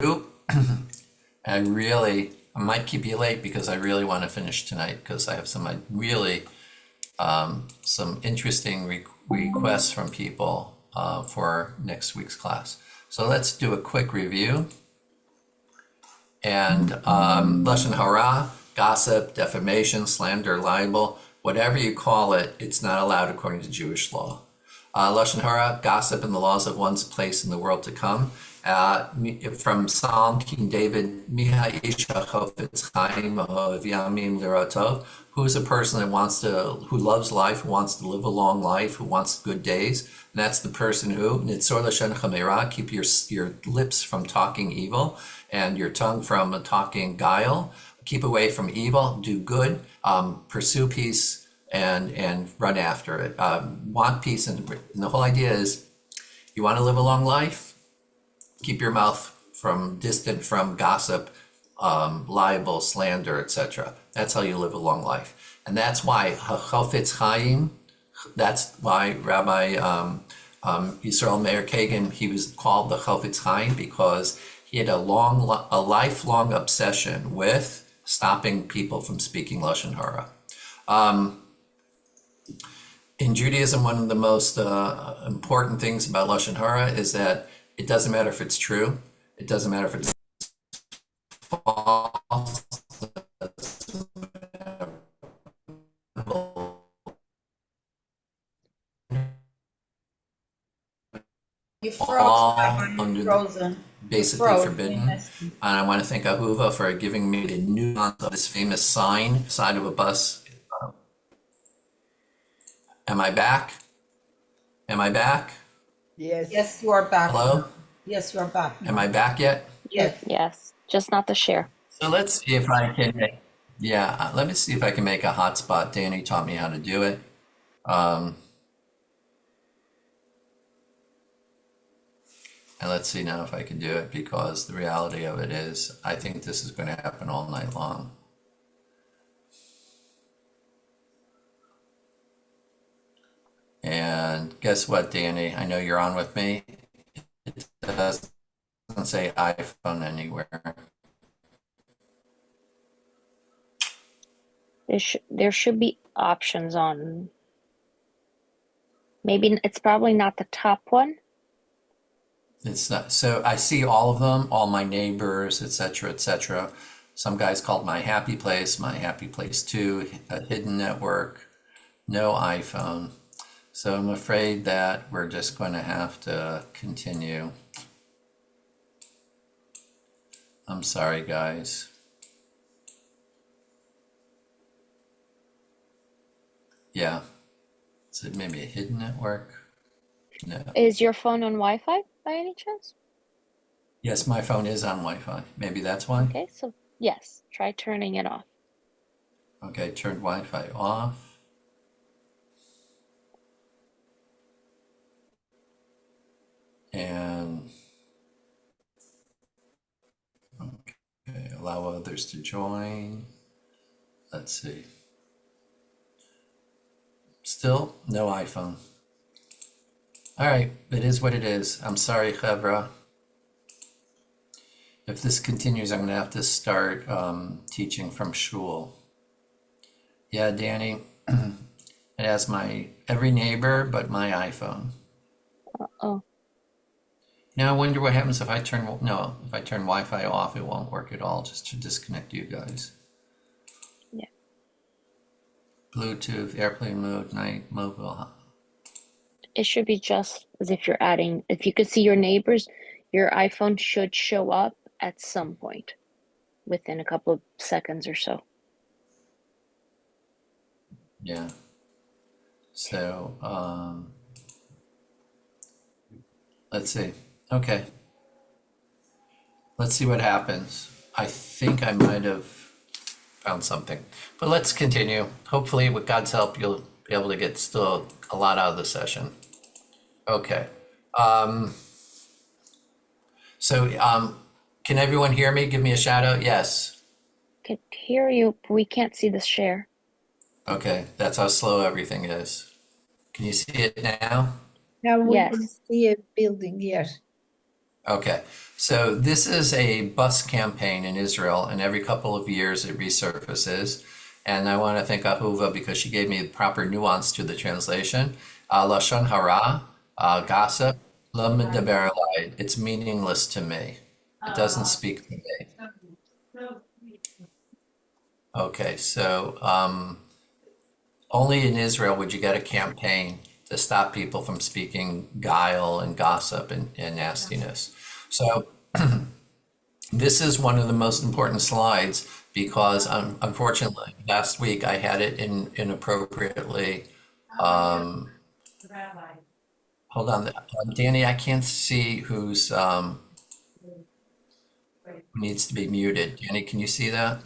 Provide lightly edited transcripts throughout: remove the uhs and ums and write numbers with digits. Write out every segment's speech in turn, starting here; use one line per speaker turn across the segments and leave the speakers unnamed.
I might keep you late because I really want to finish tonight because I have some interesting requests from people for next week's class. So let's do a quick review. And Lashon Hara, gossip, defamation, slander, libel, whatever you call it, it's not allowed according to Jewish law. Lashon Hara, gossip and the laws of one's place in the world to come. From Psalm, King David, Miha Isha Chofetz Chaim Ohev Yamim Liratov. Who's a person who loves life, who wants to live a long life, who wants good days? And that's the person who, Nitzor Lashon Chamera, keep your lips from talking evil and your tongue from talking guile. Keep away from evil, do good, pursue peace, and run after it. Want peace, and the whole idea is you want to live a long life, keep your mouth distant from gossip, libel, slander, etc. That's how you live a long life. And that's why Chofetz Chaim, that's why Rabbi Yisrael Meir Kagan, he was called the Chofetz Chaim because he had a lifelong obsession with stopping people from speaking Lashon Hara. In Judaism, one of the most important things about Lashon Hara is that it doesn't matter if it's true. It doesn't matter if it's false.
You frozen.
Frozen. Basically forbidden. And I want to thank Ahuva for giving me the nuance of this famous sign side of a bus. Am I back? Am I back?
Yes. Yes, you are back.
Hello?
Yes, you are back.
Am I back yet?
Yes.
Yes, just not the share.
So let's see if I can let me see if I can make a hotspot. Danny taught me how to do it. And let's see now if I can do it, because the reality of it is I think this is going to happen all night long. And guess what, Danny? I know you're on with me. It doesn't say iPhone anywhere.
There should be options on. Maybe it's probably not the top one.
It's not. So I see all of them, all my neighbors, etc., etc. Some guys called my happy place 2, a hidden network, no iPhone. So I'm afraid that we're just going to have to continue. I'm sorry, guys. Yeah. Is it maybe a hidden network? No.
Is your phone on Wi-Fi by any chance?
Yes, my phone is on Wi-Fi. Maybe that's why.
Okay, so yes, try turning it off.
Okay, turn Wi-Fi off. And okay, allow others to join. Let's see. Still no iPhone. All right, it is what it is. I'm sorry, Chevra. If this continues, I'm going to have to start teaching from shul. Yeah, Danny, it has every neighbor but my iPhone.
Uh-oh.
Now I wonder what happens if I turn Wi-Fi off, it won't work at all, just to disconnect you guys.
Yeah.
Bluetooth, airplane mode, night, mobile.
It should be just as if if you could see your neighbors, your iPhone should show up at some point within a couple of seconds or so.
Yeah. So, let's see. Okay. Let's see what happens. I think I might have found something, but let's continue. Hopefully with God's help, you'll be able to get still a lot out of the session. Okay. Can everyone hear me? Give me a shout out. Yes.
Can hear you, but we can't see the share.
Okay, that's how slow everything is. Can you see it now?
Now we
Yes.
can see a building, yes.
Okay, so this is a bus campaign in Israel, and every couple of years it resurfaces. And I want to thank Ahuva because she gave me the proper nuance to the translation. Lashon Hara, gossip, lo medaber alai. It's meaningless to me. It doesn't speak to me. Okay, so only in Israel would you get a campaign to stop people from speaking guile and gossip and nastiness. So this is one of the most important slides because unfortunately last week I had it inappropriately. Hold on, Danny, I can't see who's needs to be muted. Danny, can you see that?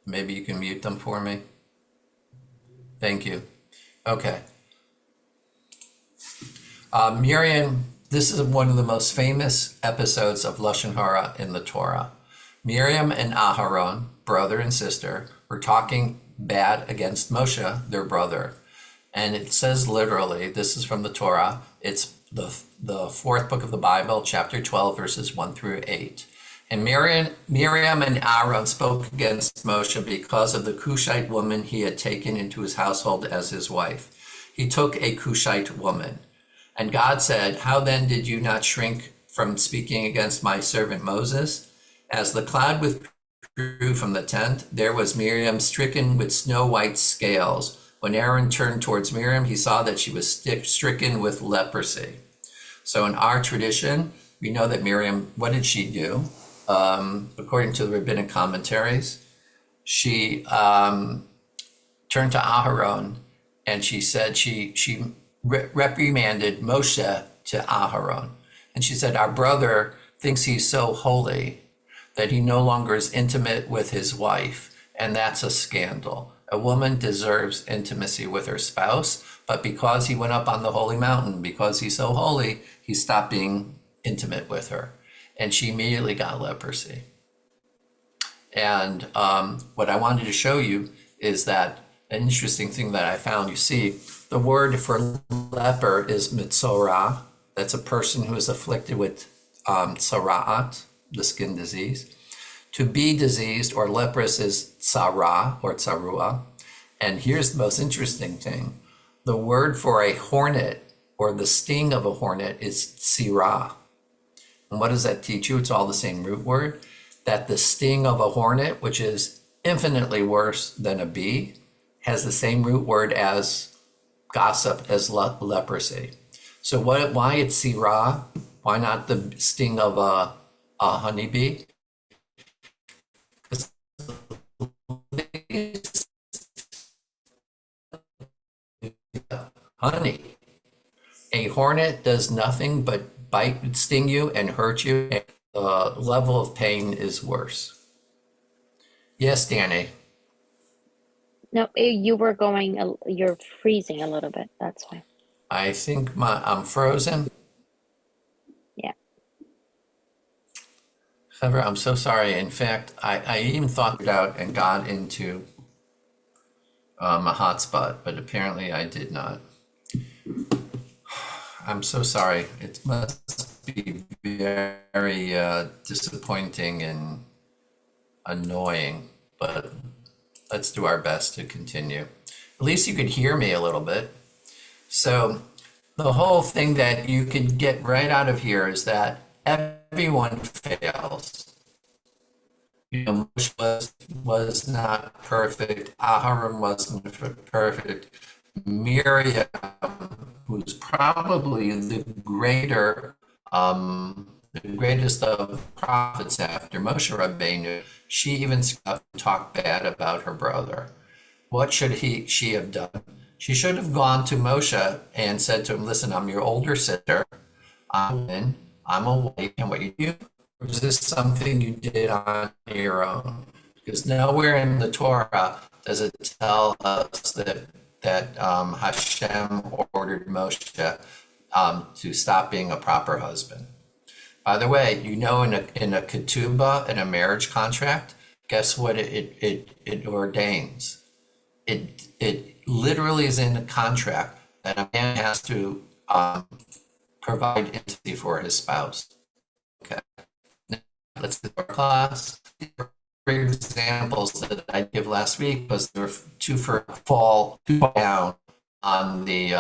Maybe you can mute them for me. Thank you. Okay. Miriam, this is one of the most famous episodes of Lashon Hara in the Torah. Miriam and Aharon, brother and sister, were talking bad against Moshe, their brother. And it says literally, this is from the Torah, it's the fourth book of the Bible, chapter 12, verses 1 through 8. And Miriam and Aaron spoke against Moshe because of the Cushite woman he had taken into his household as his wife. He took a Cushite woman. And God said, "How then did you not shrink from speaking against my servant Moses?" As the cloud withdrew from the tent, there was Miriam stricken with snow white scales. When Aaron turned towards Miriam, he saw that she was stricken with leprosy. So in our tradition, we know that Miriam, what did she do? According to the rabbinic commentaries, she turned to Aharon and she said she reprimanded Moshe to Aharon. And she said, our brother thinks he's so holy that he no longer is intimate with his wife, and that's a scandal. A woman deserves intimacy with her spouse, but because he went up on the holy mountain, because he's so holy, he stopped being intimate with her. And she immediately got leprosy. And what I wanted to show you is that an interesting thing that I found, you see, the word for leper is mitzorah. That's a person who is afflicted with tzara'at, the skin disease. To be diseased or leprous is tzara or tzarua. And here's the most interesting thing. The word for a hornet or the sting of a hornet is tzira. And what does that teach you? It's all the same root word. That the sting of a hornet, which is infinitely worse than a bee, has the same root word as gossip, as leprosy. So why it's sirah? Why not the sting of a honeybee? Honey. A hornet does nothing but bite, sting you, and hurt you. And the level of pain is worse. Yes, Danny.
No, you're freezing a little bit. That's why.
I think I'm frozen.
Yeah.
However, I'm so sorry. In fact, I even thought it out and got into a hotspot, but apparently I did not. I'm so sorry. It must be very disappointing and annoying, but let's do our best to continue. At least you could hear me a little bit. So the whole thing that you can get right out of here is that everyone fails. You know, Moshe was not perfect. Aharon wasn't perfect. Miriam, who's probably the greatest of prophets after Moshe Rabbeinu, she even talked bad about her brother. What should she have done? She should have gone to Moshe and said to him, listen, I'm your older sister. I'm a wife, and what you do, or is this something you did on your own? Because nowhere in the Torah does it tell us that Hashem ordered Moshe to stop being a proper husband. By the way, you know, in a ketubah, in a marriage contract, guess what it ordains? It literally is in the contract that a man has to provide intimacy for his spouse. let's do our class. Three examples that I give last week was there were two fall down on the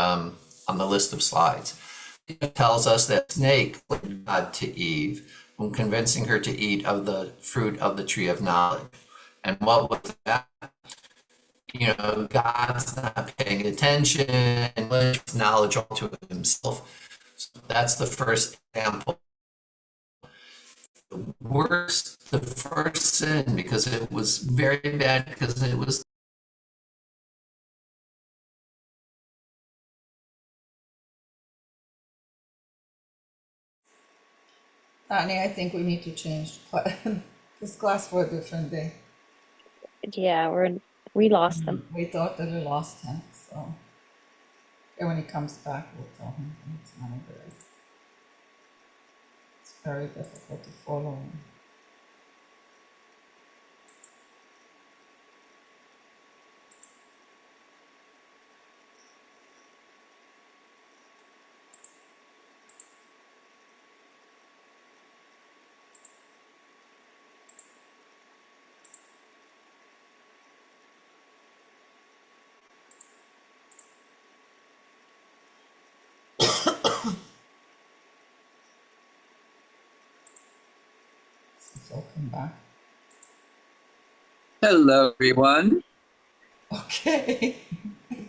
list of slides. It tells us that snake led God to Eve when convincing her to eat of the fruit of the tree of knowledge. And what was that? God's not paying attention and knowledge all to himself. So that's the first example. The first sin, because it was very bad, because it was.
Tanya, I think we need to change this class for a different day.
Yeah, we lost them.
We thought that we lost him, so. And when he comes back, we'll tell him it's not good. It's very difficult to follow him. So come back.
Hello, everyone.
Okay.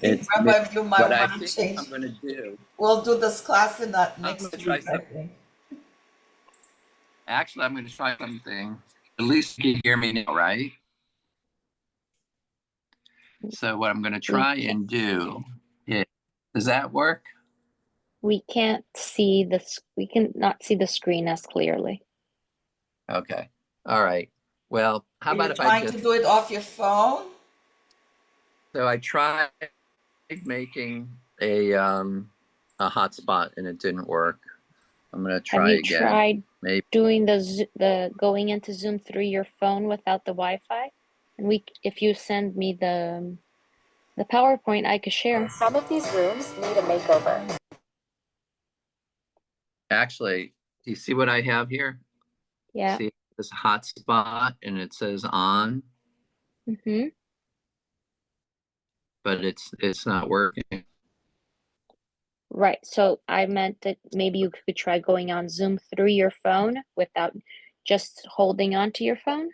It's
Rabbi, you might
what I
want to
think
change.
I'm going to do.
We'll do this class in that next
gonna
week,
try
I
something.
think.
Actually, I'm going to try something. At least you can hear me now, right? So what I'm going to try and do is, does that work?
We can't see this. We can not see the screen as clearly.
Okay. All right. Well, how
Are
about
you
if I
trying
just,
to do it off your phone?
so I tried making a hotspot and it didn't work. I'm going to try
Have you
again.
tried
Maybe.
doing the going into Zoom through your phone without the Wi-Fi? And if you send me the PowerPoint, I could share.
Some of these rooms need a makeover.
Actually, do you see what I have here?
Yeah.
See this hotspot and it says on,
Mm-hmm.
but it's not working.
Right. So I meant that maybe you could try going on Zoom through your phone without just holding on to your phone.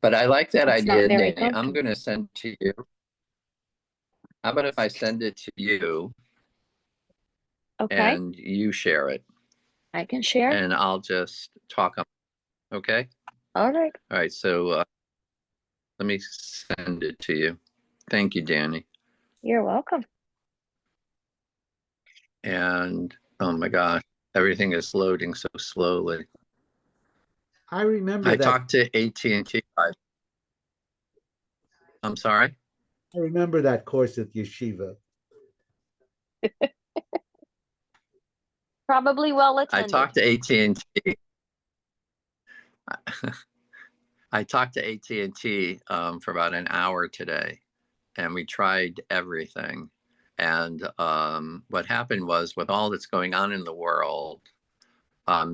But I like that
It's
idea,
not very
Danny. I'm
comfortable.
going to send it to you. How about if I send it to you
Okay.
and you share it
I can share.
and I'll just talk on. Okay.
All right.
All right. So let me send it to you. Thank you, Danny.
You're welcome.
And oh my gosh, everything is loading so slowly.
I remember
I
that.
talked to AT&T. I'm sorry.
I remember that course at Yeshiva.
Probably well
I
attended.
talked to AT&T. I talked to AT&T for about an hour today, and we tried everything. And what happened was, with all that's going on in the world,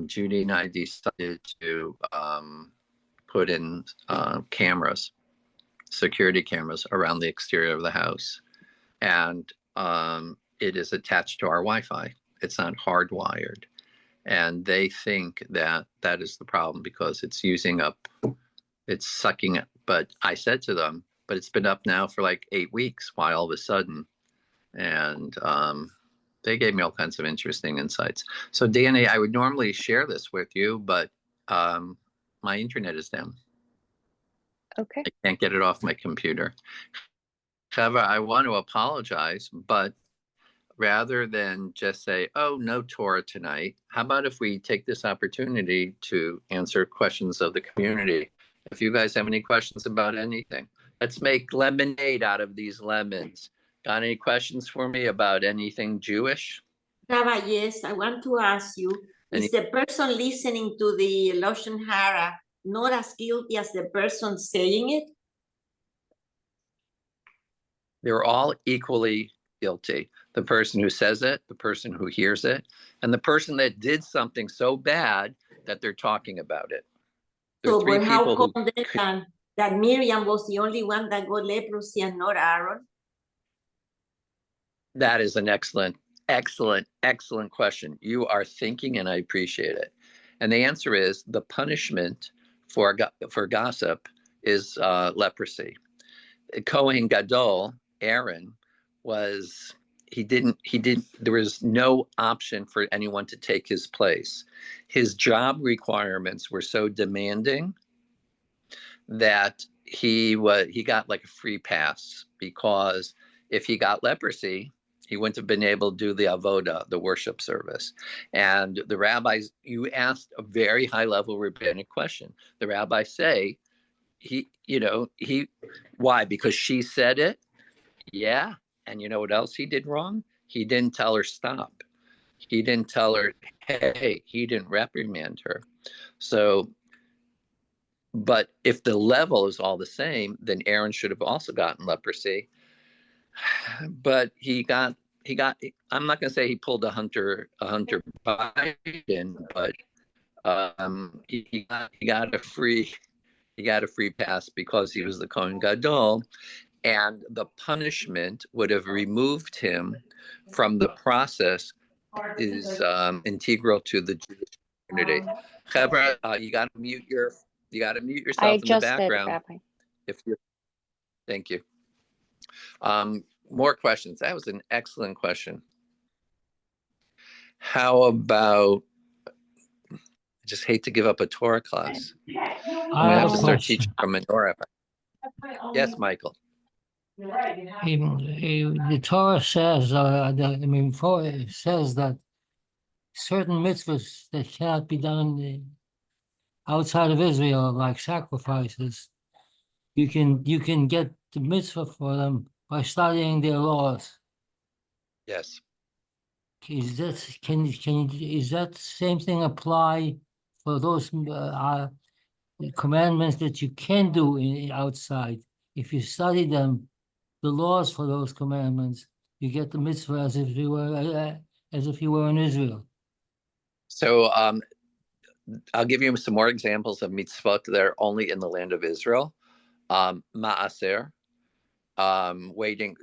Judy and I decided to put in cameras, security cameras around the exterior of the house. And it is attached to our Wi-Fi. It's not hardwired. And they think that that is the problem because it's using up, it's sucking it. But I said to them, but it's been up now for like 8 weeks. Why all of a sudden? And they gave me all kinds of interesting insights. So Danny, I would normally share this with you, but my internet is down.
Okay.
I can't get it off my computer. However, I want to apologize, but rather than just say, oh, no Torah tonight, how about if we take this opportunity to answer questions of the community? If you guys have any questions about anything, let's make lemonade out of these lemons. Got any questions for me about anything Jewish?
Rabbi, yes, I want to ask you, is the person listening to the Lashon Hara not as guilty as the person saying it?
They're all equally guilty. The person who says it, the person who hears it, and the person that did something so bad that they're talking about it. There are
So,
three
but how
people
come then that Miriam was the only one that got leprosy and not Aaron?
That is an excellent question. You are thinking, and I appreciate it. And the answer is the punishment for gossip is leprosy. Kohen Gadol, Aaron, there was no option for anyone to take his place. His job requirements were so demanding that he got like a free pass, because if he got leprosy, he wouldn't have been able to do the avoda, the worship service. And the rabbis, you asked a very high level rabbinic question. The rabbis say, why? Because she said it? Yeah. And you know what else he did wrong? He didn't tell her stop. He didn't tell her, hey, he didn't reprimand her. So, but if the level is all the same, then Aaron should have also gotten leprosy. But I'm not going to say he pulled a Hunter Biden, but he got a free pass because he was the Kohen Gadol, and the punishment would have removed him from the process is integral to the Jewish community. Chevra, you got to mute
I
yourself in the
just did,
background.
Rabbi.
Thank you. More questions. That was an excellent question. How about, I just hate to give up a Torah class. I'm gonna have to start teaching from menorah. Yes, Michael.
The Torah says, it says that certain mitzvahs that cannot be done outside of Israel, like sacrifices, you can get the mitzvah for them by studying their laws.
Yes.
Is that same thing apply for those commandments that you can do outside? If you study them, the laws for those commandments, you get the mitzvah as if you were in Israel.
So I'll give you some more examples of mitzvot that are only in the land of Israel. Ma'aser, waiting,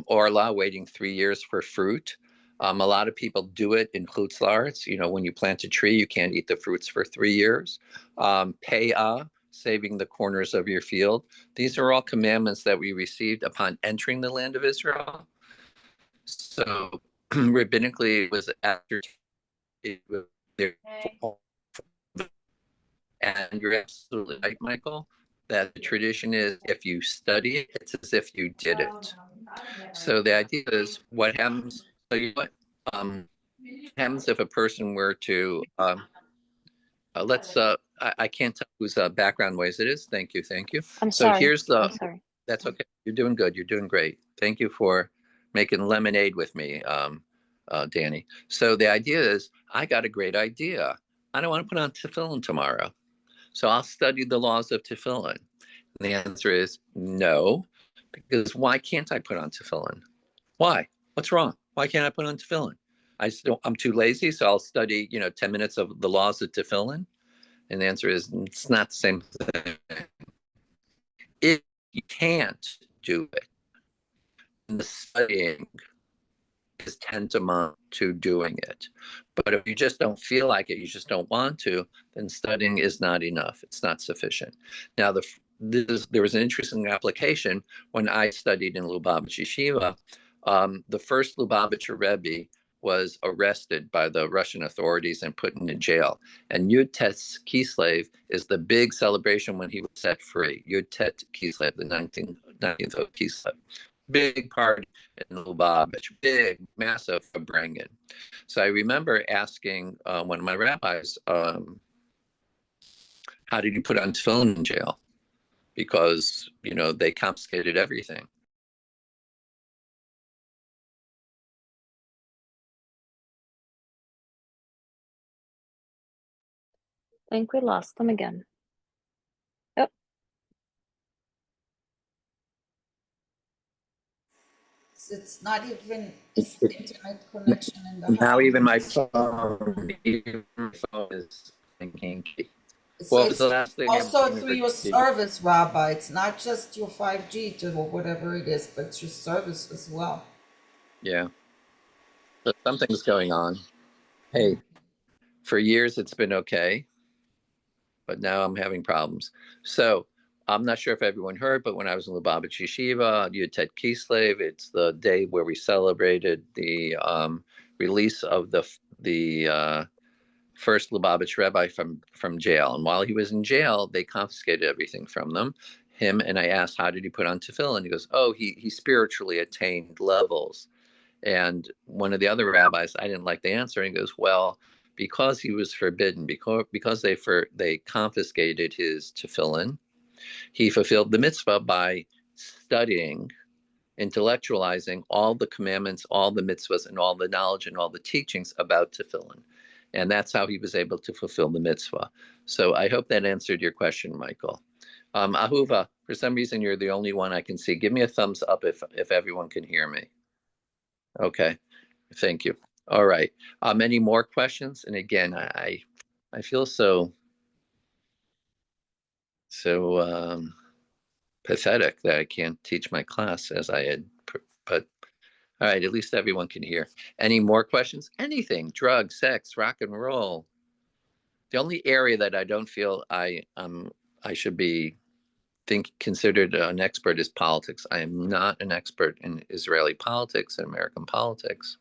orla, waiting 3 years for fruit. A lot of people do it in Chutz La'aretz. When you plant a tree, you can't eat the fruits for 3 years. Pe'ah, saving the corners of your field. These are all commandments that we received upon entering the land of Israel. So rabbinically, it was after it was there. And you're absolutely right, Michael, that the tradition is if you study it, it's as if you did it. So the idea is what happens. So happens if a person were to I can't tell whose background noise it is. Thank you.
I'm
So
sorry.
here's
I'm sorry.
that's okay. You're doing good. You're doing great. Thank you for making lemonade with me, Danny. So the idea is I got a great idea. I don't want to put on tefillin tomorrow. So I'll study the laws of tefillin. And the answer is no, because why can't I put on tefillin? Why? What's wrong? Why can't I put on tefillin? I'm too lazy, so I'll study, 10 minutes of the laws of tefillin. And the answer is it's not the same thing. If you can't do it, the studying is tantamount to doing it. But if you just don't feel like it, you just don't want to, then studying is not enough. It's not sufficient. Now, there was an interesting application when I studied in Lubavitch Yeshiva. The first Lubavitcher Rebbe was arrested by the Russian authorities and put in jail. And Yud Tet Kislev is the big celebration when he was set free. Yud Tet Kislev, the 19th of Kislev. Big party in Lubavitch, big, massive upbringing. So I remember asking one of my rabbis, how did you put on tefillin in jail? Because, they confiscated everything.
I think we lost them again. Yep.
It's not even
It's-
internet connection in the
Now
house.
even my phone is thinking.
So
What was the
it's
last thing I
also through your
did you-
service, Rabbi. It's not just your 5G to or whatever it is, but it's your service as well.
Yeah, so something's going on. Hey, for years it's been okay, but now I'm having problems. So I'm not sure if everyone heard, but when I was in Lubavitch Yeshiva, Yutet Kislev, it's the day where we celebrated the release of the first Lubavitch Rabbi from jail. And while he was in jail, they confiscated everything from him. And I asked, how did he put on tefillin? And he goes, oh, he spiritually attained levels. And one of the other rabbis, I didn't like the answer. And he goes, well, because he was forbidden, because they confiscated his tefillin, he fulfilled the mitzvah by studying, intellectualizing all the commandments, all the mitzvahs, and all the knowledge and all the teachings about tefillin. And that's how he was able to fulfill the mitzvah. So I hope that answered your question, Michael. Ahuva, for some reason, you're the only one I can see. Give me a thumbs up if everyone can hear me. Okay, thank you. All right. Any more questions? And again, I feel so pathetic that I can't teach my class as I had, but all right, at least everyone can hear. Any more questions? Anything, drugs, sex, rock and roll. The only area that I don't feel I should be considered an expert is politics. I am not an expert in Israeli politics and American politics.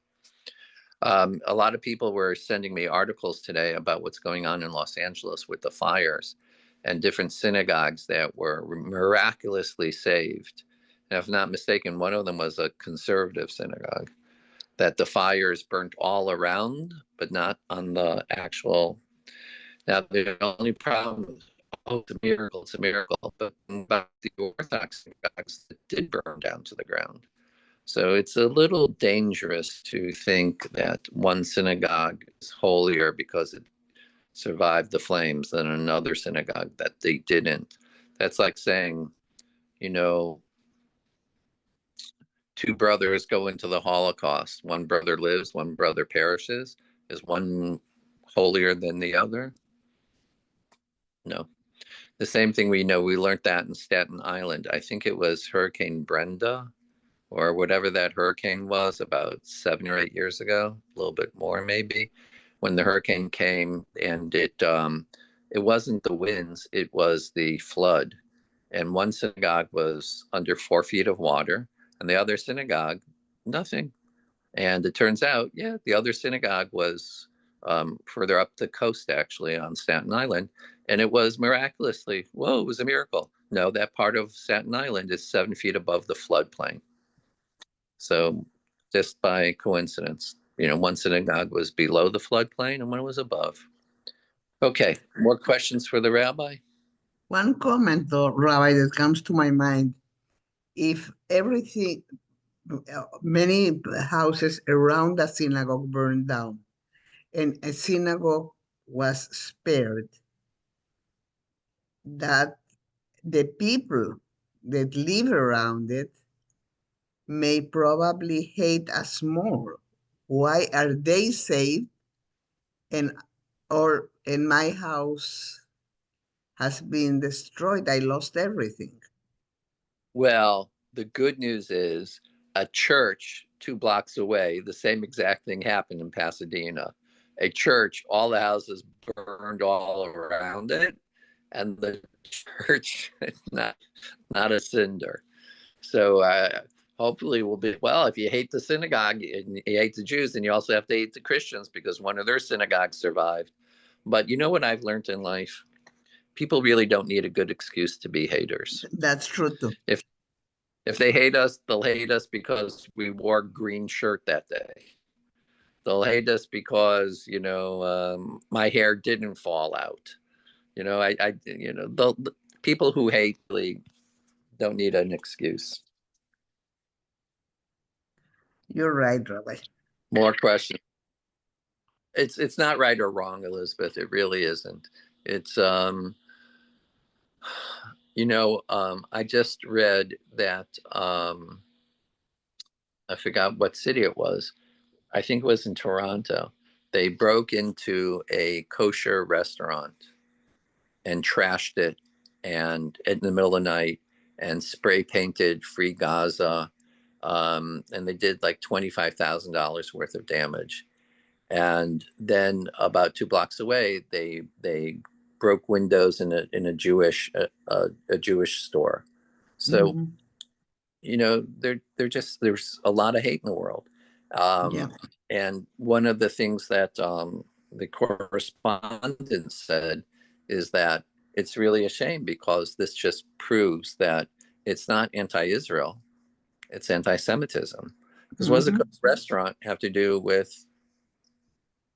A lot of people were sending me articles today about what's going on in Los Angeles with the fires and different synagogues that were miraculously saved. And if not mistaken, one of them was a conservative synagogue, that the fires burnt all around, but not on the actual. Now, the only problem is, oh, it's a miracle, but about the Orthodox synagogues that did burn down to the ground. So it's a little dangerous to think that one synagogue is holier because it survived the flames than another synagogue that they didn't. That's like saying, you know, two brothers go into the Holocaust. One brother lives, one brother perishes. Is one holier than the other? No. The same thing we learned that in Staten Island. I think it was Hurricane Brenda or whatever that hurricane was about 7 or 8 years ago, a little bit more maybe, when the hurricane came, and it wasn't the winds, it was the flood. And one synagogue was under 4 feet of water, and the other synagogue, nothing. And it turns out, yeah, the other synagogue was further up the coast, actually, on Staten Island. And it was miraculously, whoa, it was a miracle. No, that part of Staten Island is 7 feet above the floodplain. So just by coincidence, one synagogue was below the floodplain and one was above. Okay, more questions for the rabbi?
One comment, though, Rabbi, that comes to my mind. If everything, many houses around the synagogue burned down and a synagogue was spared, that the people that live around it may probably hate us more. Why are they saved and my house has been destroyed? I lost everything.
Well, the good news is a church 2 blocks away, the same exact thing happened in Pasadena. A church, all the houses burned all around it, and the church not a cinder. So hopefully we'll be, well, if you hate the synagogue and you hate the Jews, then you also have to hate the Christians because one of their synagogues survived. But you know what I've learned in life? People really don't need a good excuse to be haters.
That's true too.
If they hate us, they'll hate us because we wore green shirt that day. They'll hate us because, my hair didn't fall out. The people who hate really don't need an excuse.
You're right, Rabbi.
More questions? It's not right or wrong, Elizabeth. It really isn't. It's I just read that I forgot what city it was. I think it was in Toronto. They broke into a kosher restaurant and trashed it, and in the middle of the night, and spray painted "Free Gaza," and they did like $25,000 worth of damage. And then about 2 blocks away, they broke windows in a Jewish a Jewish store. So
Mhm.
they're just, there's a lot of hate in the world.
Yeah.
And one of the things that the correspondent said is that it's really a shame because this just proves that it's not anti-Israel, it's anti-Semitism. Because what does a
Mhm.
restaurant have to do with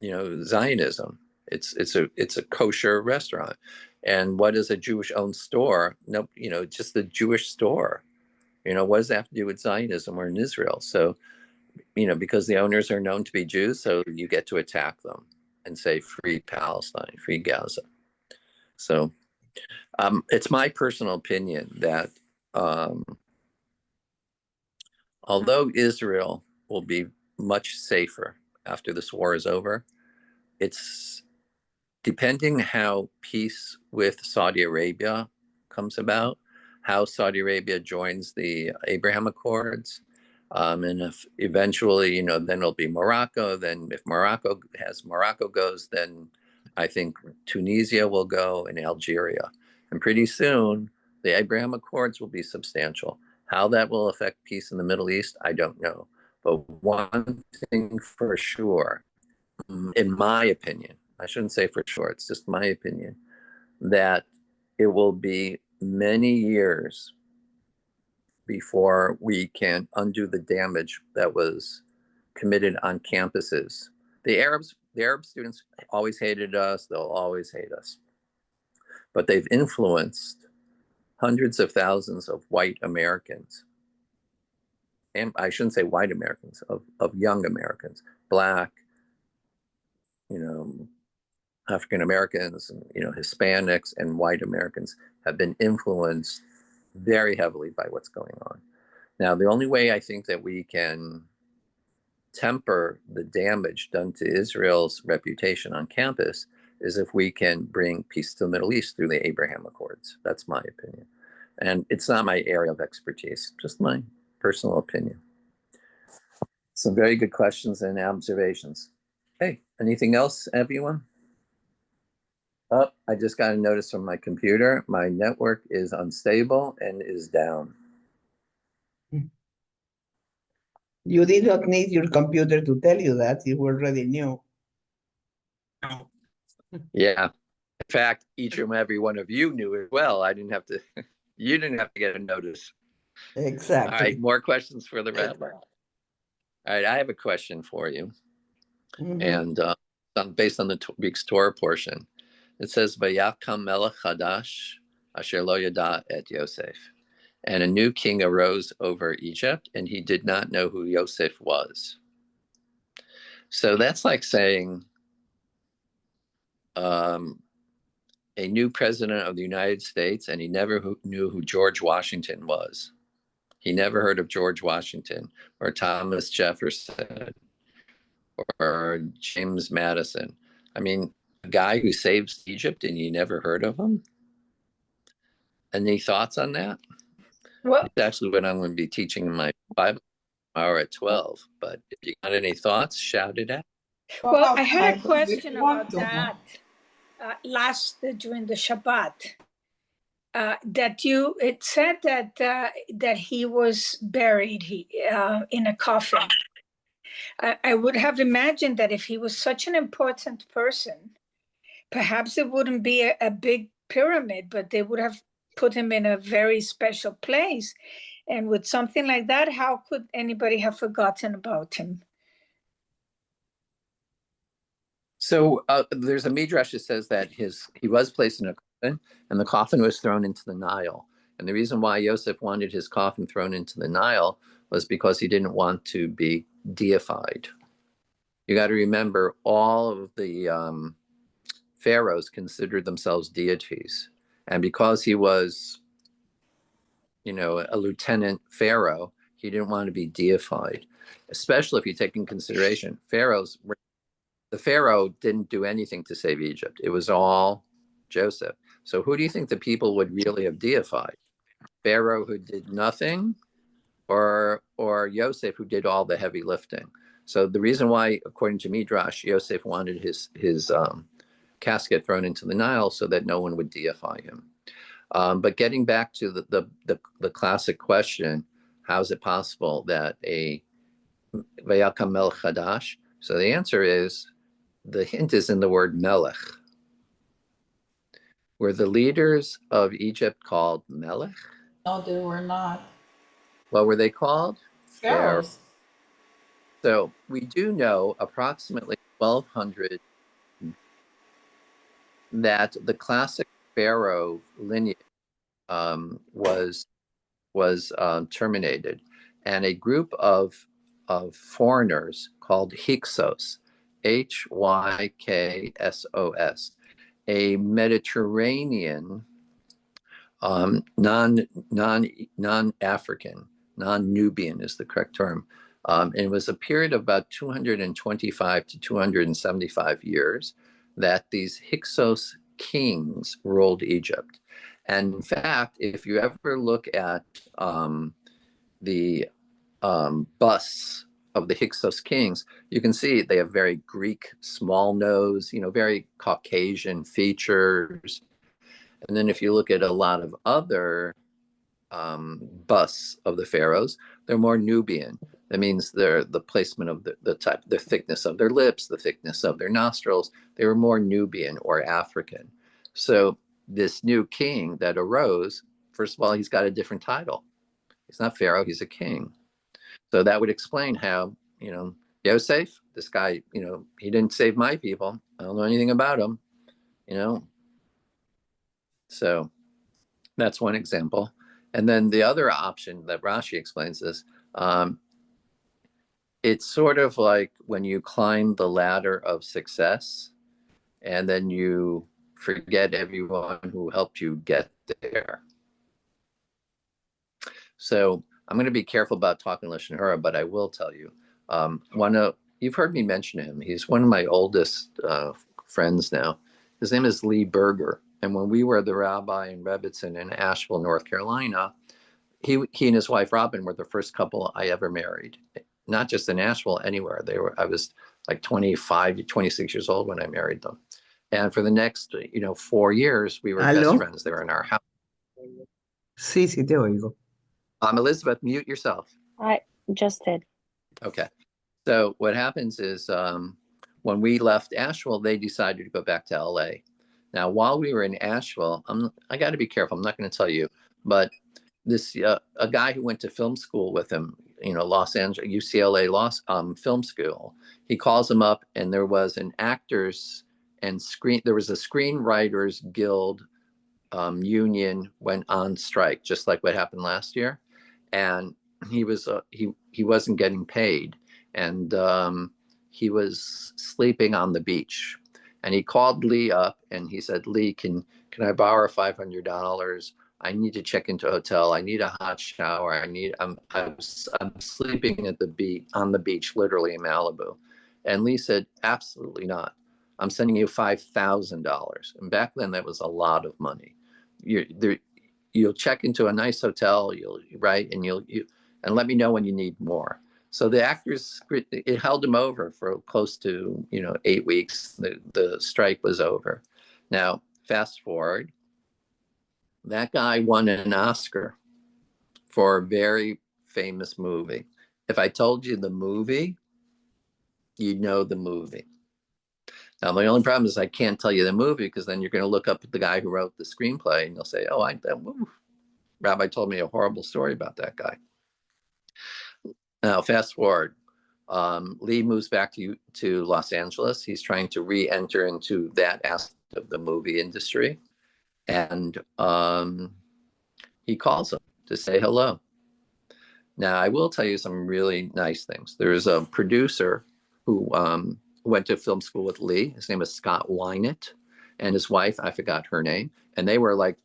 Zionism? It's a kosher restaurant. And what is a Jewish-owned store? No, just the Jewish store. What does that have to do with Zionism or in Israel? So, because the owners are known to be Jews, so you get to attack them and say free Palestine, free Gaza. So it's my personal opinion that although Israel will be much safer after this war is over, it's depending how peace with Saudi Arabia comes about, how Saudi Arabia joins the Abraham Accords, and if eventually, then it'll be Morocco. Then if Morocco goes, then I think Tunisia will go and Algeria. And pretty soon, the Abraham Accords will be substantial. How that will affect peace in the Middle East, I don't know. But one thing for sure, in my opinion, I shouldn't say for sure, it's just my opinion, that it will be many years before we can undo the damage that was committed on campuses. The Arab students always hated us, they'll always hate us. But they've influenced hundreds of thousands of white Americans. And I shouldn't say white Americans, of young Americans, Black, African Americans, and Hispanics and white Americans have been influenced very heavily by what's going on. Now, the only way I think that we can temper the damage done to Israel's reputation on campus is if we can bring peace to the Middle East through the Abraham Accords. That's my opinion. And it's not my area of expertise, just my personal opinion. Some very good questions and observations. Hey, anything else, everyone? Oh, I just got a notice from my computer. My network is unstable and is down.
You did not need your computer to tell you that. You already knew.
Yeah. In fact, each and every one of you knew it well. You didn't have to get a notice.
Exactly.
All right, more questions for the rabbi. All right, I have a question for you. And based on the week's Torah portion, it says, Vayakam melech chadash asher lo yada et Yosef. And a new king arose over Egypt, and he did not know who Yosef was. So that's like saying a new president of the United States, and he never knew who George Washington was. He never heard of George Washington or Thomas Jefferson or James Madison. I mean, a guy who saves Egypt and you never heard of him? Any thoughts on that?
Well,
it's actually what I'm going to be teaching in my Bible hour at 12. But if you got any thoughts, shout it out.
well, I had a question about that during the Shabbat. It said that he was buried in a coffin. I would have imagined that if he was such an important person, perhaps it wouldn't be a big pyramid, but they would have put him in a very special place. And with something like that, how could anybody have forgotten about him?
So there's a midrash that says that he was placed in a coffin, and the coffin was thrown into the Nile. And the reason why Yosef wanted his coffin thrown into the Nile was because he didn't want to be deified. You got to remember, all of the pharaohs considered themselves deities, and because he was, a lieutenant pharaoh, he didn't want to be deified. especially if you take in consideration the Pharaoh didn't do anything to save Egypt. It was all Joseph. So who do you think the people would really have deified? Pharaoh, who did nothing, or Yosef, who did all the heavy lifting? So the reason why, according to Midrash, Yosef wanted his casket thrown into the Nile so that no one would deify him. But getting back to the classic question, how is it possible that a Vayakam Melech Chadash? So the answer is, the hint is in the word Melech. Were the leaders of Egypt called Melech?
No, they were not.
What were they called?
Pharaohs.
So we do know approximately 1200 that the classic Pharaoh lineage was terminated, and a group of foreigners called Hyksos, Hyksos, a Mediterranean non-African, non-Nubian is the correct term. And it was a period of about 225 to 275 years that these Hyksos kings ruled Egypt. And in fact, if you ever look at the busts of the Hyksos kings, you can see they have very Greek small nose, very Caucasian features. And then if you look at a lot of other busts of the pharaohs, they're more Nubian. That means the placement of the type, the thickness of their lips, the thickness of their nostrils, they were more Nubian or African. So this new king that arose, first of all, he's got a different title. He's not pharaoh, he's a king. So that would explain how, Yosef, this guy, he didn't save my people. I don't know anything about him, So that's one example. And then the other option that Rashi explains is, it's sort of like when you climb the ladder of success and then you forget everyone who helped you get there. So I'm going to be careful about talking Lashon Hara, but I will tell you, you've heard me mention him. He's one of my oldest friends now. His name is Lee Berger. And when we were the rabbi in Rebbitzin in Asheville, North Carolina, he and his wife Robin were the first couple I ever married. Not just in Asheville, anywhere. I was like 25 to 26 years old when I married them. And for the next 4 years, we were best friends. They were in our house.
Sí, sí, te oigo.
Elizabeth, mute yourself.
I just did.
Okay. So what happens is when we left Asheville, they decided to go back to LA. Now, while we were in Asheville, I got to be careful. I'm not going to tell you, but this a guy who went to film school with him, Los Angeles, UCLA film school. He calls him up, and there was an actors and there was a screenwriters guild union went on strike, just like what happened last year, and he wasn't getting paid, and he was sleeping on the beach, and he called Lee up and he said, Lee, can I borrow $500? I need to check into a hotel. I need a hot shower. I'm sleeping on the beach, literally in Malibu. And Lee said, absolutely not. I'm sending you $5,000. And back then that was a lot of money. You'll check into a nice hotel, and let me know when you need more. So the actors, it held him over for close to 8 weeks. The strike was over. Now fast forward, that guy won an Oscar for a very famous movie. If I told you the movie, you'd know the movie. Now, the only problem is I can't tell you the movie because then you're going to look up the guy who wrote the screenplay and you'll say, Rabbi told me a horrible story about that guy. Now, fast forward. Lee moves back to Los Angeles. He's trying to re-enter into that aspect of the movie industry. And he calls him to say hello. Now, I will tell you some really nice things. There's a producer who went to film school with Lee. His name is Scott Wynett, and his wife, I forgot her name. And they were like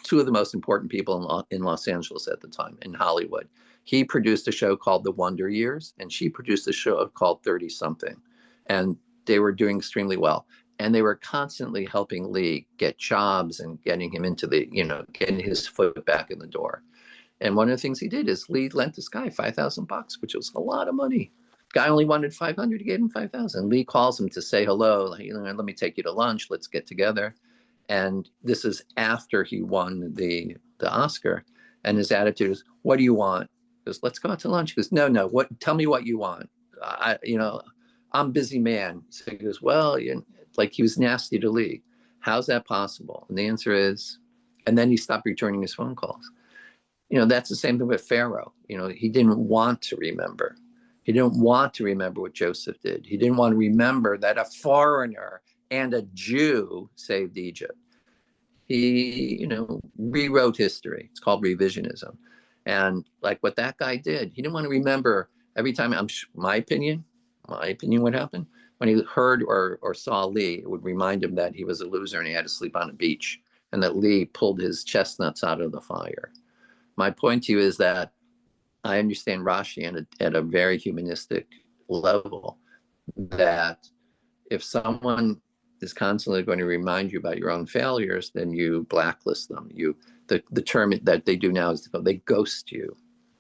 two of the most important people in Los Angeles at the time, in Hollywood. He produced a show called The Wonder Years, and she produced a show called 30 Something. And they were doing extremely well. And they were constantly helping Lee get jobs and getting him into the, getting his foot back in the door. And one of the things he did is Lee lent this guy $5,000, which was a lot of money. Guy only wanted 500. He gave him 5,000. Lee calls him to say hello. Like, let me take you to lunch. Let's get together. And this is after he won the Oscar. And his attitude is, "What do you want?" He goes, "Let's go out to lunch." He goes, "No. What? Tell me what you want. I'm busy man." So he goes, "Well, like he was nasty to Lee. How's that possible?" And the answer is, and then he stopped returning his phone calls. That's the same thing with Pharaoh. He didn't want to remember. He didn't want to remember what Joseph did. He didn't want to remember that a foreigner and a Jew saved Egypt. He, rewrote history. It's called revisionism. And like what that guy did, he didn't want to remember every time. My opinion, what happened when he heard or saw Lee, it would remind him that he was a loser and he had to sleep on a beach, and that Lee pulled his chestnuts out of the fire. My point to you is that I understand Rashi at a very humanistic level, that if someone is constantly going to remind you about your own failures, then you blacklist them. The term that they do now is they ghost you.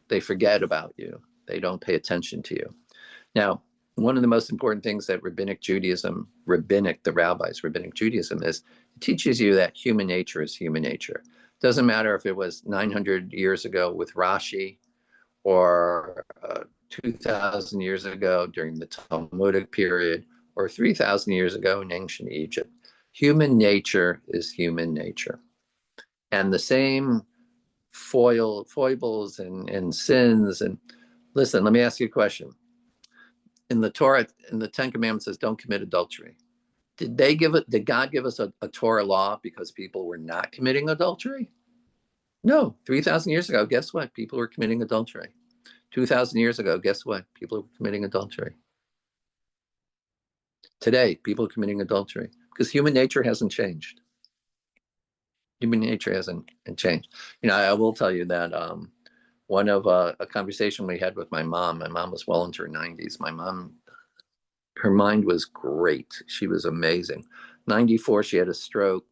They forget about you. They don't pay attention to you. Now, one of the most important things that rabbinic Judaism is, it teaches you that human nature is human nature. It doesn't matter if it was 900 years ago with Rashi, or 2,000 years ago during the Talmudic period, or 3,000 years ago in ancient Egypt. Human nature is human nature. And the same foibles and sins. And listen, let me ask you a question. In the Torah, in the Ten Commandments, says don't commit adultery. Did God give us a Torah law because people were not committing adultery? No. 3,000 years ago, guess what? People were committing adultery. 2,000 years ago, guess what? People were committing adultery. Today, people are committing adultery because human nature hasn't changed. Human nature hasn't changed. I will tell you that one of a conversation we had with my mom was well into her 90s. My mom, her mind was great. She was amazing. 94, she had a stroke.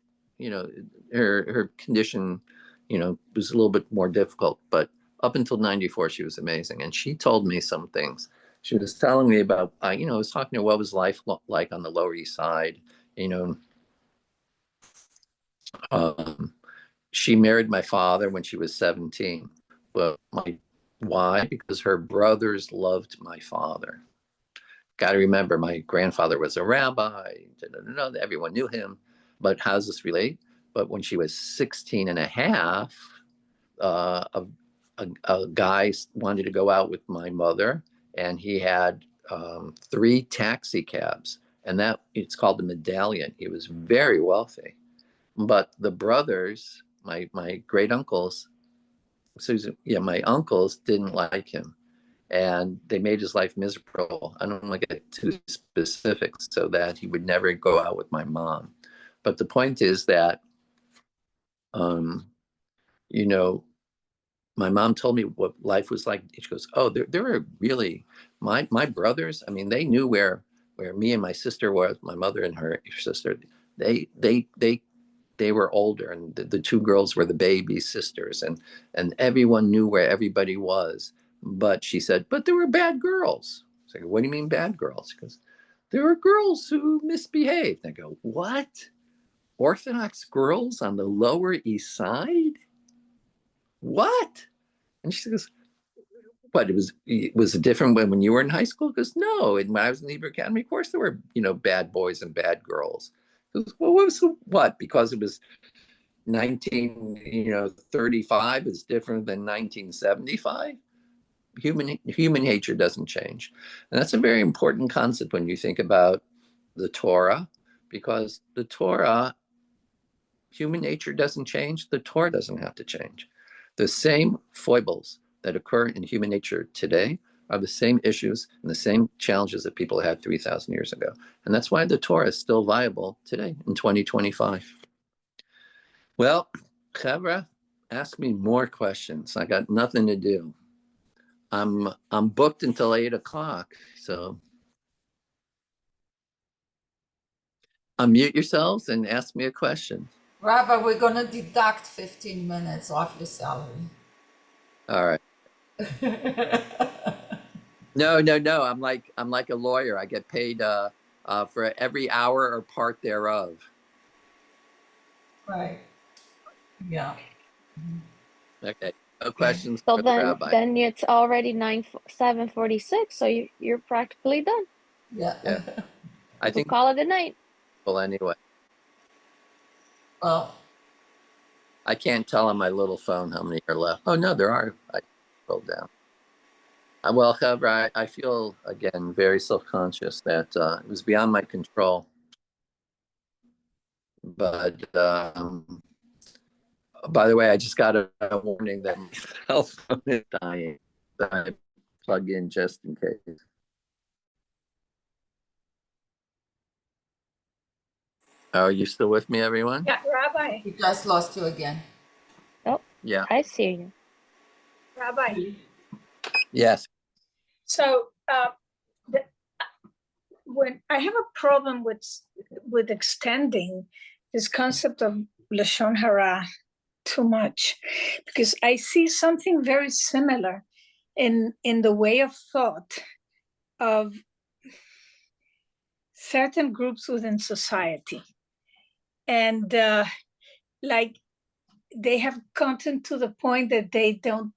Her condition, was a little bit more difficult, but up until 94, she was amazing. And she told me some things. She was telling me about, I was talking to her, what was life like on the Lower East Side. She married my father when she was 17. Well, why? Because her brothers loved my father. Got to remember, my grandfather was a rabbi. Everyone knew him. But how does this relate? But when she was 16 and a half, a guy wanted to go out with my mother, and he had 3 taxi cabs, and that it's called the Medallion. He was very wealthy, but the brothers, my great uncles, my uncles didn't like him, and they made his life miserable. I don't want to get too specific, so that he would never go out with my mom. But the point is that, my mom told me what life was like. She goes, "Oh, there were really my brothers. I mean, they knew where me and my sister was. My mother and her sister. They were older, and the 2 girls were the baby sisters, and everyone knew where everybody was. But she said, but there were bad girls." I go, "What do you mean bad girls?" She goes, "There were girls who misbehaved." I go, "What? Orthodox girls on the Lower East Side? What?" And she goes, "What, it was different when you were in high school?" Because no, when I was in the Hebrew Academy, of course there were, bad boys and bad girls. Goes, "Well, what? Because it was 1935 is different than 1975? Human nature doesn't change." And that's a very important concept when you think about the Torah, because the Torah, human nature doesn't change, the Torah doesn't have to change. The same foibles that occur in human nature today are the same issues and the same challenges that people had 3,000 years ago. And that's why the Torah is still viable today in 2025. Well, Chevra, ask me more questions. I got nothing to do. I'm booked until 8 o'clock. So unmute yourselves and ask me a question.
Rabbi, we're gonna deduct 15 minutes off your salary.
All right. No. I'm like a lawyer. I get paid for every hour or part thereof.
Right. Yeah.
Okay. No questions
So
for the rabbi.
then it's already 7:46, so you're practically done.
Yeah.
Yeah. I
We'll
think
call it a night.
well anyway.
Well,
I can't tell on my little phone how many are left. Oh no, there are. I scrolled down. Well, however, I feel again very self-conscious that it was beyond my control. But by the way, I just got a warning that my cell phone is dying. That I plug in just in case. Are you still with me, everyone?
Yeah, Rabbi,
we just lost you again.
Oh,
Yeah.
I see you.
Rabbi.
Yes.
So when I have a problem with extending this concept of Lashon Hara too much, because I see something very similar in the way of thought of certain groups within society. And like they have gotten to the point that they don't,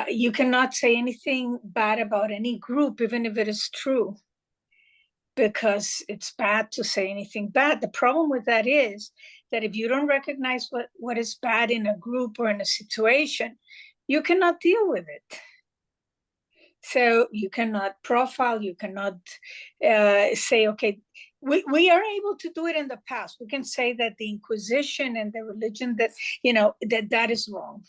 you cannot say anything bad about any group, even if it is true, because it's bad to say anything bad. The problem with that is that if you don't recognize what is bad in a group or in a situation, you cannot deal with it. So you cannot profile, you cannot say, okay, we are able to do it in the past. We can say that the Inquisition and the religion that, that is wrong.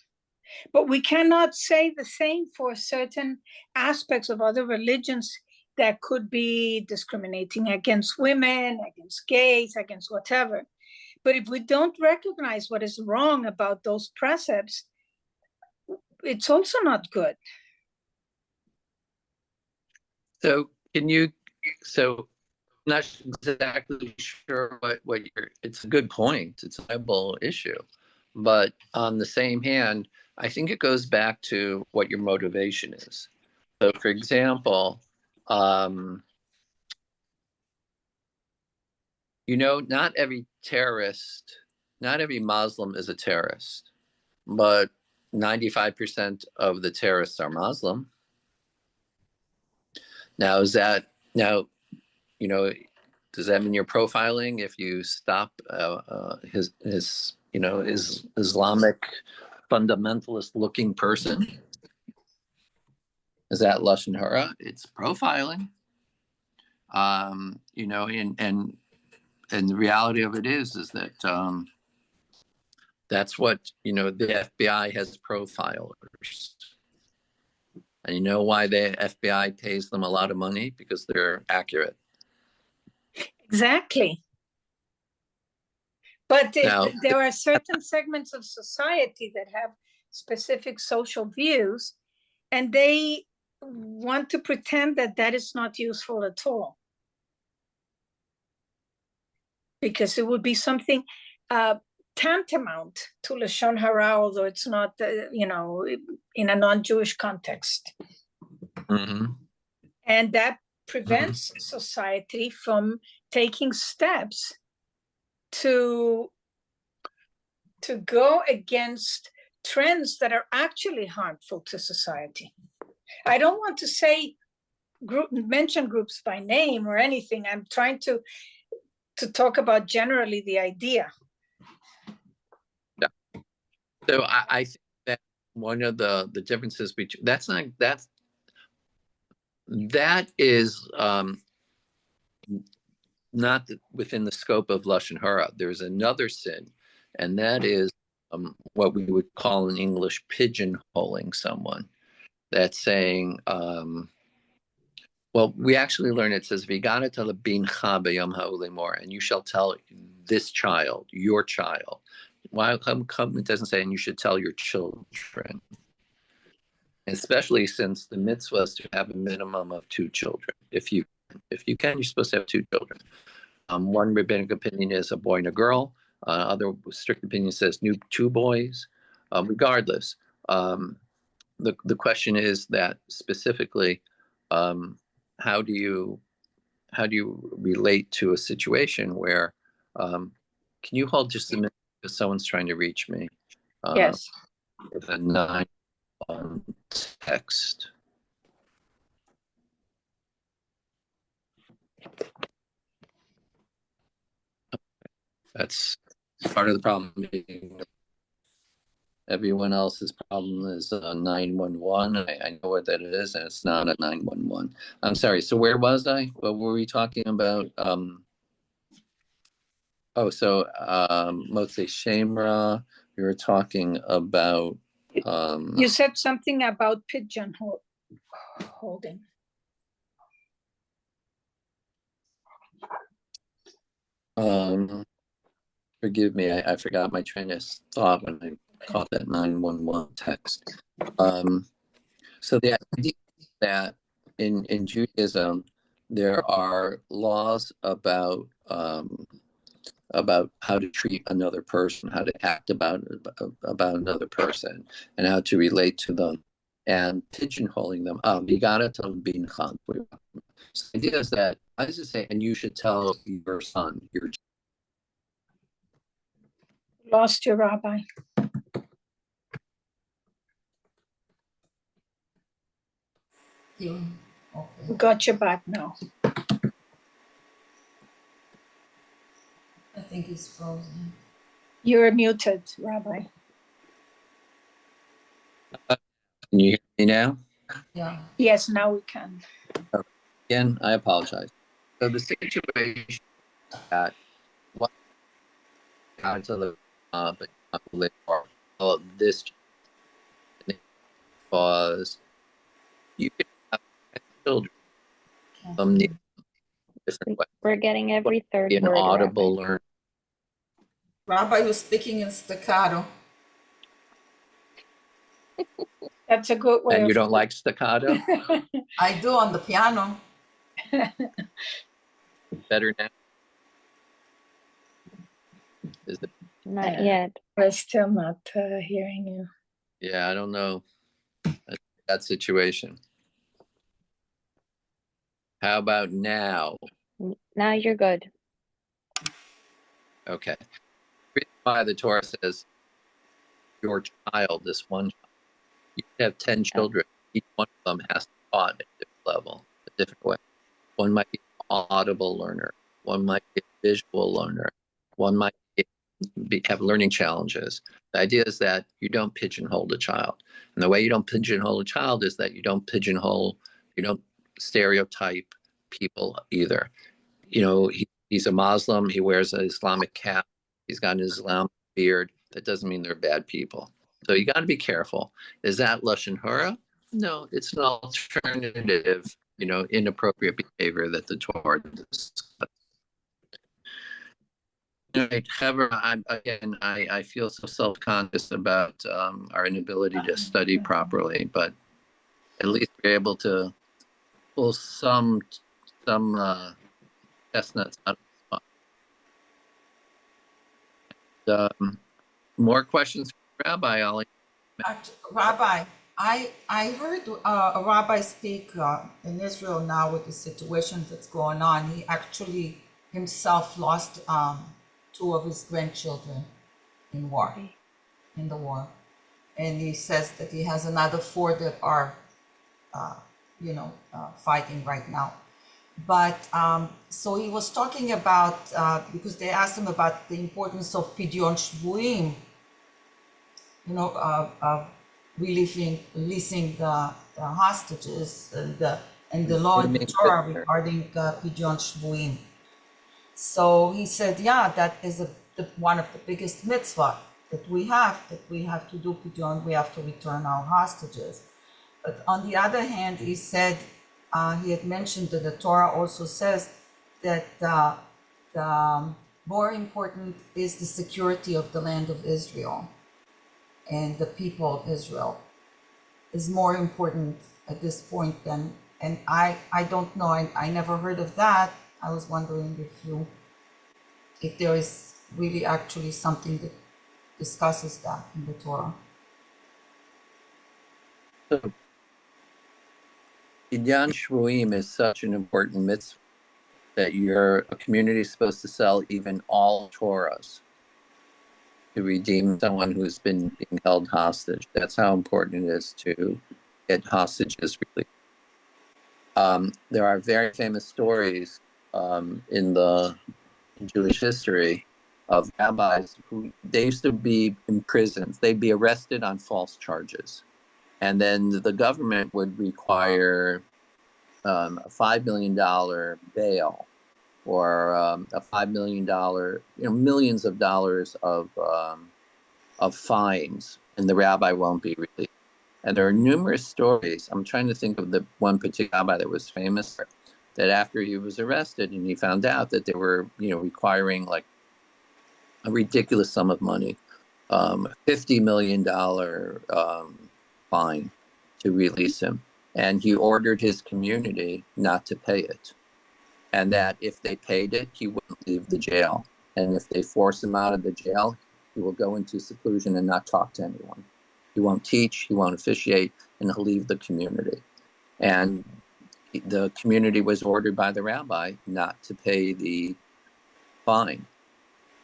But we cannot say the same for certain aspects of other religions that could be discriminating against women, against gays, against whatever. But if we don't recognize what is wrong about those precepts, it's also not good.
So I'm not exactly sure what it's a good point. It's a viable issue. But on the same hand, I think it goes back to what your motivation is. So for example, not every terrorist, not every Muslim is a terrorist, but 95% of the terrorists are Muslim. Now, does that mean you're profiling if you stop his Islamic fundamentalist looking person? Is that Lashon Hara? It's profiling. And the reality of it is that that's what the FBI has profilers. And you know why the FBI pays them a lot of money? Because they're accurate.
Exactly. But
Now,
there are certain segments of society that have specific social views, and they want to pretend that that is not useful at all. Because it would be something tantamount to Lashon Hara, although it's not, in a non-Jewish context.
mm-hmm.
And that prevents society from taking steps to go against trends that are actually harmful to society. I don't want to say mention groups by name or anything. I'm trying to talk about generally the idea.
Yeah. So I think that one of the differences between that is not within the scope of Lashon Hara. There's another sin, and that is what we would call in English pigeonholing someone. That's saying, well, we actually learn it says, "V'gana tel bincha b'yom ha'olimor," and you shall tell this child, your child. Why come it doesn't say, and you should tell your children? especially since the mitzvah is to have a minimum of 2 children. If you can, you're supposed to have 2 children. One rabbinic opinion is a boy and a girl. Other strict opinion says 2 boys. Regardless, the question is that specifically, how do you relate to a situation where, can you hold just a minute because someone's trying to reach me?
Yes.
With a 911 text. That's part of the problem. Everyone else's problem is 911. I know what that is, and it's not a 911. I'm sorry. So where was I? What were we talking about? Motse Shemra. We were talking about.
You said something about pigeon holding.
Forgive me, I forgot my train of thought when I caught that 911 text. So the idea that in Judaism there are laws about how to treat another person, how to act about another person, and how to relate to them, and pigeonholing them. You gotta tell them being so the idea is that I used to say, and you should tell your son, your
Lost your rabbi.
You, okay.
Got your back now.
I think he's frozen.
You're muted, Rabbi.
Can you hear me now?
Yeah.
Yes, now we can.
Again, I apologize. So the situation that what got to the but not the of this was you can have children from the different ways.
We're getting every third
An
word.
audible
Rabbi.
learn.
Rabbi was speaking in staccato.
That's a good way.
And you don't like staccato?
I do on the piano.
Better now? Is it?
Not yet.
We're still not hearing you.
Yeah, I don't know that situation. How about now?
Now you're good.
Okay. Why the Torah says your child, this one child, you can have 10 children. Each one of them has to be taught at a different level, a different way. One might be an audible learner. One might be a visual learner. One might have learning challenges. The idea is that you don't pigeonhole a child. And the way you don't pigeonhole a child is that you don't stereotype people either. He's a Muslim. He wears an Islamic cap. He's got an Islamic beard. That doesn't mean they're bad people. So you got to be careful. Is that Lashon Hara? No, it's an alternative, inappropriate behavior that the Torah discusses. However, I feel so self-conscious about our inability to study properly, but at least we're able to pull some chestnuts out of the spot. More questions for Rabbi Ollie?
Rabbi, I heard a rabbi speak in Israel now with the situation that's going on. He actually himself lost 2 of his grandchildren in the war. And he says that he has another 4 that are, fighting right now. But so he was talking about, because they asked him about the importance of Pidyon Shvuim, releasing the hostages and the law in the Torah regarding Pidyon Shvuim. So he said, that is one of the biggest mitzvah that we have to do Pidyon, we have to return our hostages. But on the other hand, he said, he had mentioned that the Torah also says that the more important is the security of the land of Israel and the people of Israel. is more important at this point than, and I don't know, I never heard of that. I was wondering if there is really actually something that discusses that in the Torah.
So, Pidyon Shvuim is such an important mitzvah that a community is supposed to sell even all Torahs to redeem someone who's been being held hostage. That's how important it is to get hostages released. There are very famous stories in Jewish history of rabbis who they used to be imprisoned. They'd be arrested on false charges, and then the government would require a $5 million bail or a $5 million, millions of dollars of fines, and the rabbi won't be released. And there are numerous stories. I'm trying to think of the one particular rabbi that was famous, that after he was arrested and he found out that they were, requiring like a ridiculous sum of money, $50 million fine to release him. And he ordered his community not to pay it. And that if they paid it, he wouldn't leave the jail. And if they force him out of the jail, he will go into seclusion and not talk to anyone. He won't teach, he won't officiate, and he'll leave the community. And the community was ordered by the rabbi not to pay the fine.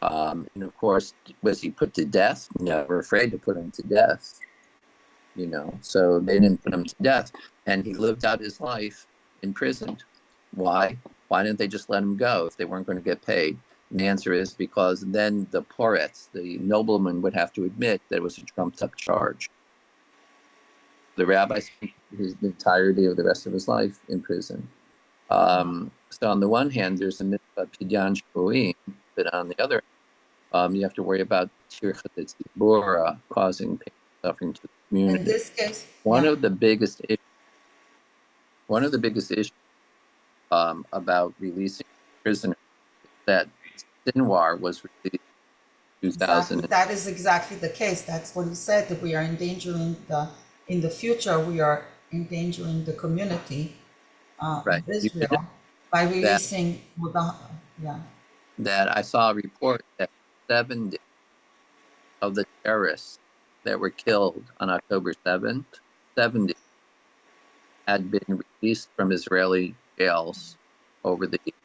And of course, was he put to death? No, we're afraid to put him to death. So they didn't put him to death. And he lived out his life imprisoned. Why? Why didn't they just let him go if they weren't going to get paid? And the answer is because then the poretz, the nobleman, would have to admit that it was a trumped-up charge. The rabbi spent the entirety of the rest of his life in prison. So on the one hand, there's a mitzvah pidyon shvuim, but on the other, you have to worry about tirchat tzibura, causing pain and suffering to the community.
In this case,
One of the biggest issues about releasing prisoners is that Sinwar was released in 2000.
Exactly. That is exactly the case. That's what he said, that we are endangering in the future, we are endangering the community
Right.
of Israel by releasing
that I saw a report that 70 of the terrorists that were killed on October 7th, 70 had been released from Israeli jails over the years.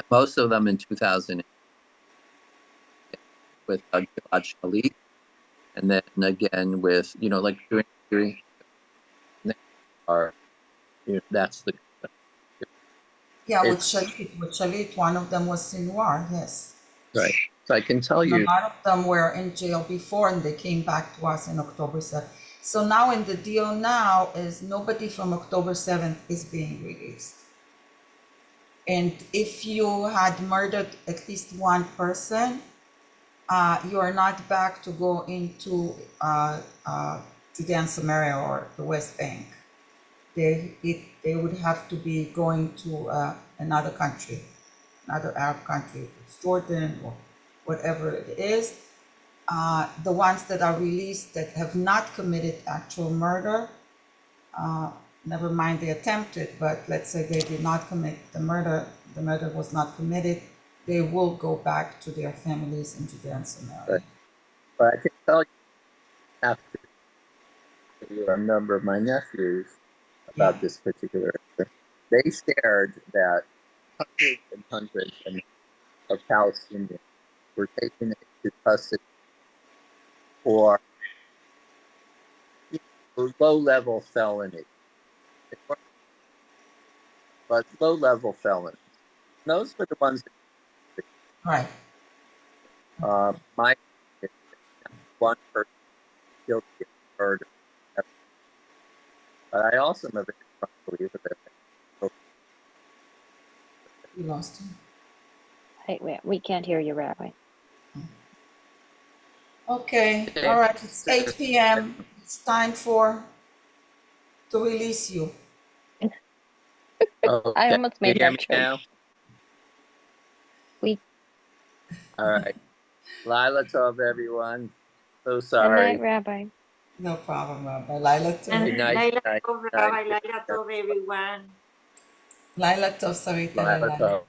Most of them in 2000 with Gilad Shalit, and then again with, like during that's the
with Shalit, one of them was Sinwar, yes.
Right. So I can tell you,
a lot of them were in jail before, and they came back to us in October 7th. So now in the deal now is nobody from October 7th is being released. And if you had murdered at least one person, you are not back to go into Judea and Samaria or the West Bank. They would have to be going to another country, another Arab country, if it's Jordan or whatever it is. The ones that are released that have not committed actual murder, never mind they attempted, but let's say they did not commit the murder was not committed, they will go back to their families in Judea and Samaria.
Right. But I can tell you, after a number of my nephews about this particular issue, they shared that hundreds and hundreds of Palestinians were taken into custody for low-level felony, but low-level felonies. Those were the ones that,
right.
My one person guilty of murder. But I also am a very strong believer that
You lost him.
Hey, we can't hear you, Rabbi.
Okay, all right, it's 8 p.m. It's time to release you.
I almost made that joke.
Now? All right. Lila Tov, everyone. So sorry.
Good night, Rabbi.
No problem, Rabbi. Laila
And
Tov.
Good night.
Laila
Night.
Tov,
Night.
Rabbi, Laila Tov, everyone.
Laila Tov, Sarita
Lila
Leilani.
Tov.